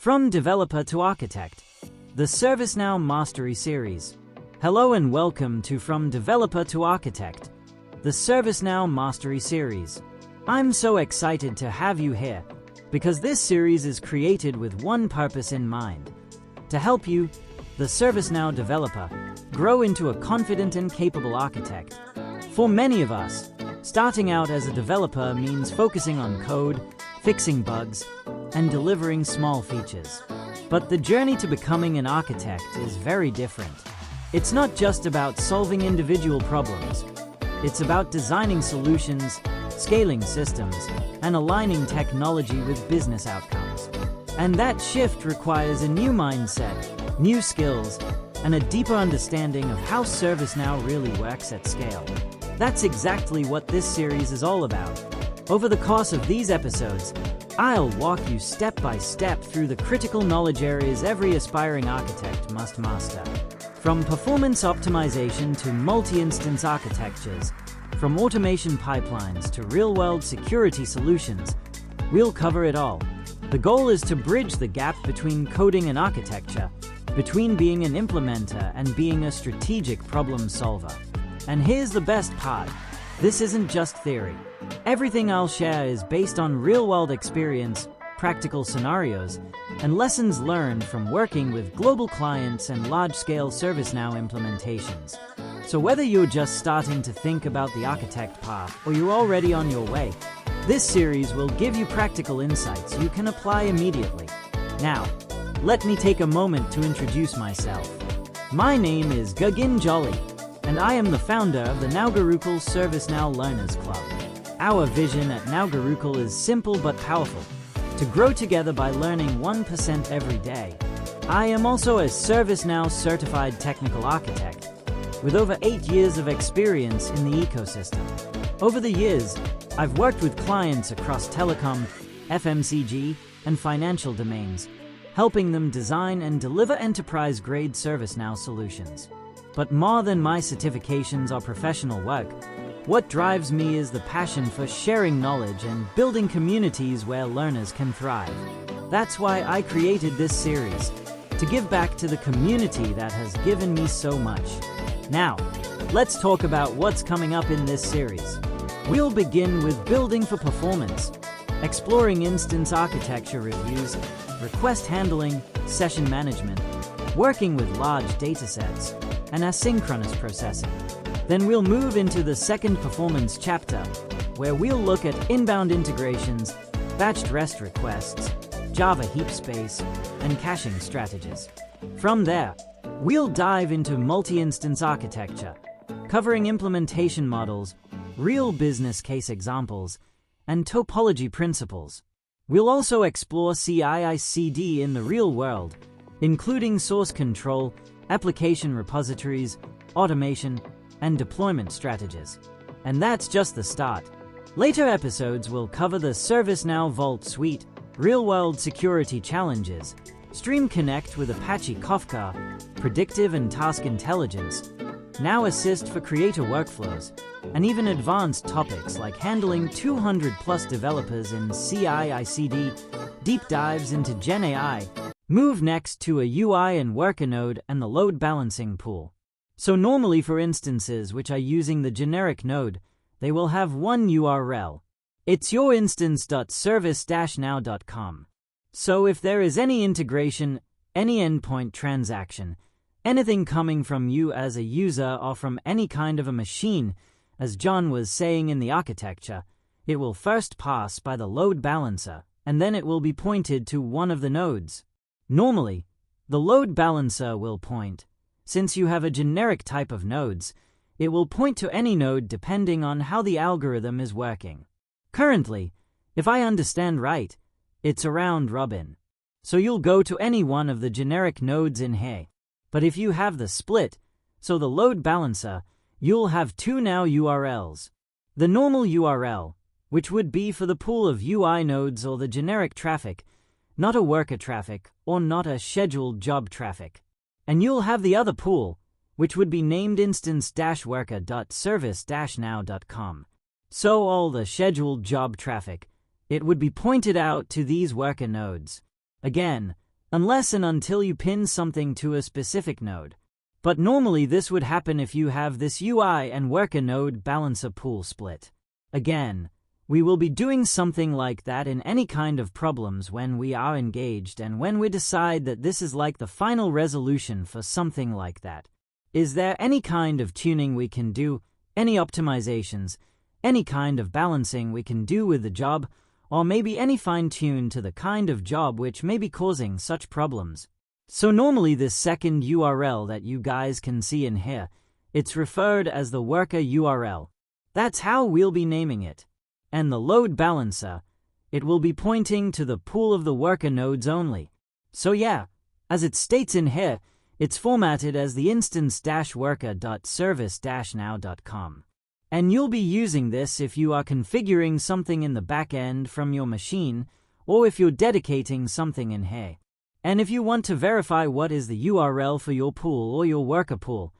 From Developer to Architect, the ServiceNow Mastery Series. Hello and welcome to From Developer to Architect, the ServiceNow Mastery Series. I'm so excited to have you here, because this series is created with one purpose in mind: to help you, the ServiceNow developer, grow into a confident and capable architect. For many of us, starting out as a developer means focusing on code, fixing bugs, and delivering small features. But the journey to becoming an architect is very different. It's not just about solving individual problems. It's about designing solutions, scaling systems, and aligning technology with business outcomes. And that shift requires a new mindset, new skills, and a deeper understanding of how ServiceNow really works at scale. That's exactly what this series is all about. Over the course of these episodes, I'll walk you step by step through the critical knowledge areas every aspiring architect must master. From performance optimization to multi-instance architectures, from automation pipelines to real-world security solutions, we'll cover it all. The goal is to bridge the gap between coding and architecture, between being an implementer and being a strategic problem solver. And here's the best part: this isn't just theory. Everything I'll share is based on real-world experience, practical scenarios, and lessons learned from working with global clients and large-scale ServiceNow implementations. So whether you're just starting to think about the architect path or you're already on your way, this series will give you practical insights you can apply immediately. Now, let me take a moment to introduce myself. My name is Gugin Jolly, and I am the founder of the Naugarukul ServiceNow Learners Club. Our vision at Naugarukul is simple but powerful: to grow together by learning 1% every day. I am also a ServiceNow Certified Technical Architect, with over 8 years of experience in the ecosystem. Over the years, I've worked with clients across telecom, FMCG, and financial domains, helping them design and deliver enterprise-grade ServiceNow solutions. But more than my certifications or professional work, what drives me is the passion for sharing knowledge and building communities where learners can thrive. That's why I created this series, to give back to the community that has given me so much. Now, let's talk about what's coming up in this series. We'll begin with building for performance, exploring instance architecture reviews, request handling, session management, working with large datasets, and asynchronous processing. Then we'll move into the second performance chapter, where we'll look at inbound integrations, batched REST requests, Java heap space, and caching strategies. From there, we'll dive into multi-instance architecture, covering implementation models, real business case examples, and topology principles. We'll also explore CI/CD in the real world, including source control, application repositories, automation, and deployment strategies. And that's just the start. Later episodes will cover the ServiceNow Vault Suite, real-world security challenges, Stream Connect with Apache Kafka, predictive and task intelligence, Now Assist for creator workflows, and even advanced topics like handling 200+ developers in CI/CD, deep dives into Gen AI, move next to a UI and worker node and the load balancing pool. So normally for instances which are using the generic node, they will have one URL. It's yourinstance.service-now.com. So if there is any integration, any endpoint transaction, anything coming from you as a user or from any kind of a machine, as John was saying in the architecture, it will first pass by the load balancer, and then it will be pointed to one of the nodes. Normally, the load balancer will point. Since you have a generic type of nodes, it will point to any node depending on how the algorithm is working. Currently, if I understand right, it's around Robin. So you'll go to any one of the generic nodes in here. But if you have the split, so the load balancer, you'll have two now URLs. The normal URL, which would be for the pool of UI nodes or the generic traffic, not a worker traffic or not a scheduled job traffic. And you'll have the other pool, which would be named instance-worker.service-now.com. So all the scheduled job traffic, it would be pointed out to these worker nodes. Again, unless and until you pin something to a specific node. But normally this would happen if you have this UI and worker node balancer pool split. Again, we will be doing something like that in any kind of problems when we are engaged and when we decide that this is like the final resolution for something like that. Is there any kind of tuning we can do, any optimizations, any kind of balancing we can do with the job, or maybe any fine-tune to the kind of job which may be causing such problems? So normally this second URL that you guys can see in here, it's referred as the worker URL. That's how we'll be naming it. And the load balancer, it will be pointing to the pool of the worker nodes only. So yeah, as it states in here, it's formatted as the instance-worker.service-now.com. And you'll be using this if you are configuring something in the back end from your machine, or if you're dedicating something in here. And if you want to verify what is the URL for your pool or your worker pool,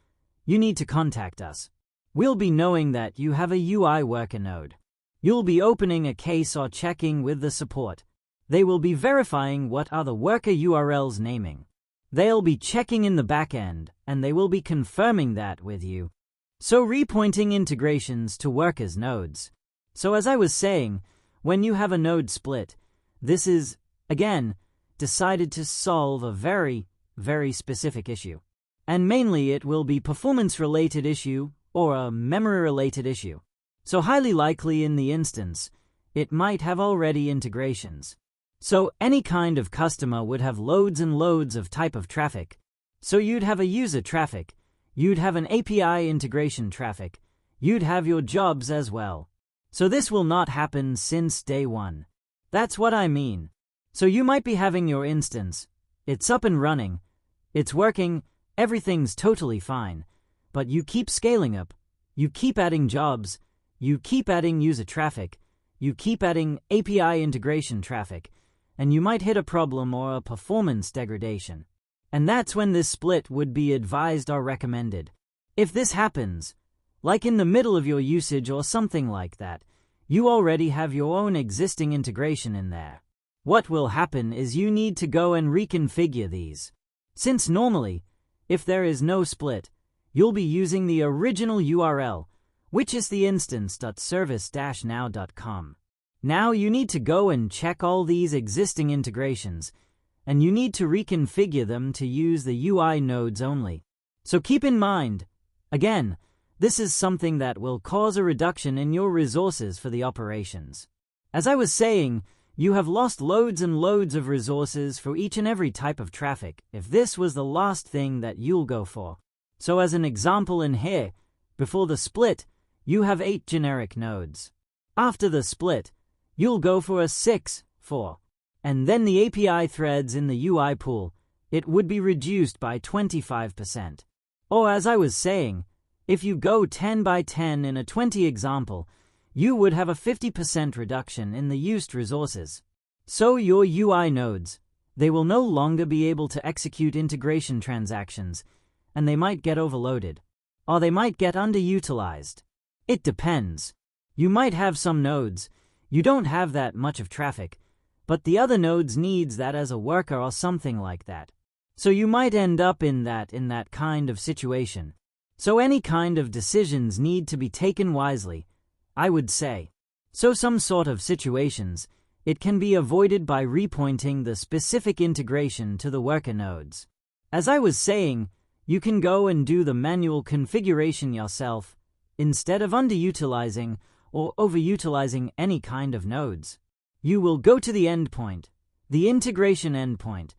you need to contact us. We'll be knowing that you have a UI worker node. You'll be opening a case or checking with the support. They will be verifying what are the worker URLs naming. They'll be checking in the back end, and they will be confirming that with you. So repointing integrations to workers nodes. So as I was saying, when you have a node split, this is, again, decided to solve a very, very specific issue. And mainly it will be performance-related issue or a memory-related issue. So highly likely in the instance, it might have already integrations. So any kind of customer would have loads and loads of type of traffic. So you'd have a user traffic, you'd have an API integration traffic, you'd have your jobs as well. So this will not happen since day one. That's what I mean. So you might be having your instance, it's up and running, it's working, everything's totally fine, but you keep scaling up, you keep adding jobs, you keep adding user traffic, you keep adding API integration traffic, and you might hit a problem or a performance degradation. And that's when this split would be advised or recommended. If this happens, like in the middle of your usage or something like that, you already have your own existing integration in there. What will happen is you need to go and reconfigure these. Since normally, if there is no split, you'll be using the original URL, which is the instance.service-now.com. Now you need to go and check all these existing integrations, and you need to reconfigure them to use the UI nodes only. So keep in mind, again, this is something that will cause a reduction in your resources for the operations. As I was saying, you have lost loads and loads of resources for each and every type of traffic if this was the last thing that you'll go for. So as an example in here, before the split, you have 8 generic nodes. After the split, you'll go for a 6, 4. And then the API threads in the UI pool, it would be reduced by 25%. Or as I was saying, if you go 10 by 10 in a 20 example, you would have a 50% reduction in the used resources. So your UI nodes, they will no longer be able to execute integration transactions, and they might get overloaded, or they might get underutilized. It depends. You might have some nodes, you don't have that much of traffic, but the other nodes needs that as a worker or something like that. So you might end up in that kind of situation. So any kind of decisions need to be taken wisely, I would say. So some sort of situations, it can be avoided by repointing the specific integration to the worker nodes. As I was saying, you can go and do the manual configuration yourself, instead of underutilizing or overutilizing any kind of nodes. You will go to the endpoint, the integration endpoint.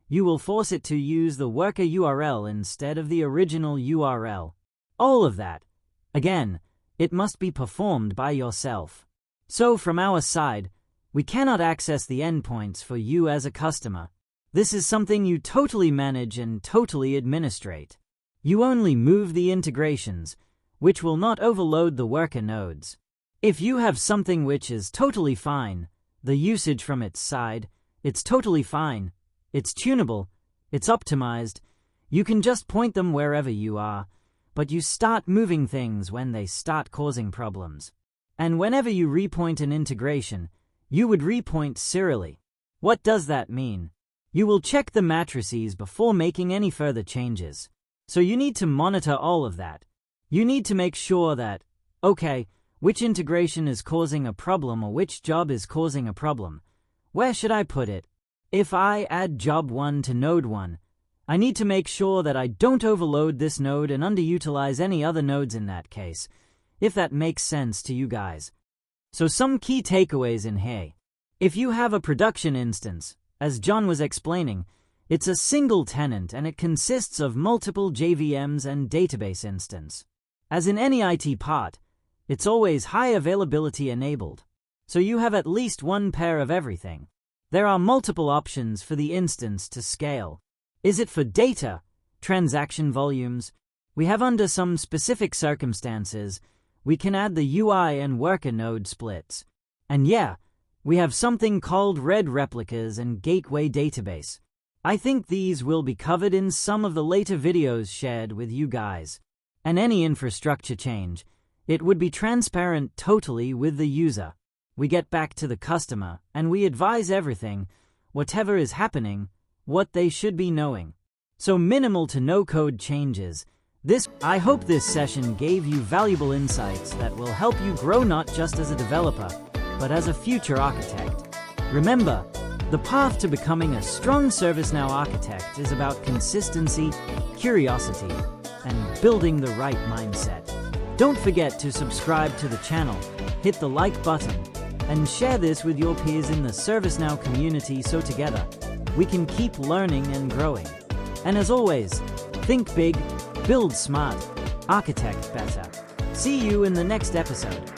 You will force it to use the worker URL instead of the original URL. All of that, again, it must be performed by yourself. So from our side, we cannot access the endpoints for you as a customer. This is something you totally manage and totally administrate. You only move the integrations, which will not overload the worker nodes. If you have something which is totally fine, the usage from its side, it's totally fine, it's tunable, it's optimized, you can just point them wherever you are, but you start moving things when they start causing problems. And whenever you repoint an integration, you would repoint serially. What does that mean? You will check the matrices before making any further changes. So you need to monitor all of that. You need to make sure that, okay, which integration is causing a problem or which job is causing a problem. Where should I put it? If I add job 1 to node 1, I need to make sure that I don't overload this node and underutilize any other nodes in that case, if that makes sense to you guys. So some key takeaways in here. If you have a production instance, as John was explaining, it's a single tenant and it consists of multiple JVMs and database instance. As in any IT part, it's always high availability enabled, so you have at least one pair of everything. There are multiple options for the instance to scale. Is it for data, transaction volumes? We have under some specific circumstances, we can add the UI and worker node splits. And yeah, we have something called red replicas and gateway database. I think these will be covered in some of the later videos shared with you guys. And any infrastructure change, it would be transparent totally with the user. We get back to the customer and we advise everything, whatever is happening, what they should be knowing. So minimal to no code changes. I hope this session gave you valuable insights that will help you grow not just as a developer, but as a future architect. Remember, the path to becoming a strong ServiceNow architect is about consistency, curiosity, and building the right mindset. Don't forget to subscribe to the channel, hit the like button, and share this with your peers in the ServiceNow community so together we can keep learning and growing. And as always, think big, build smart, architect better. See you in the next episode.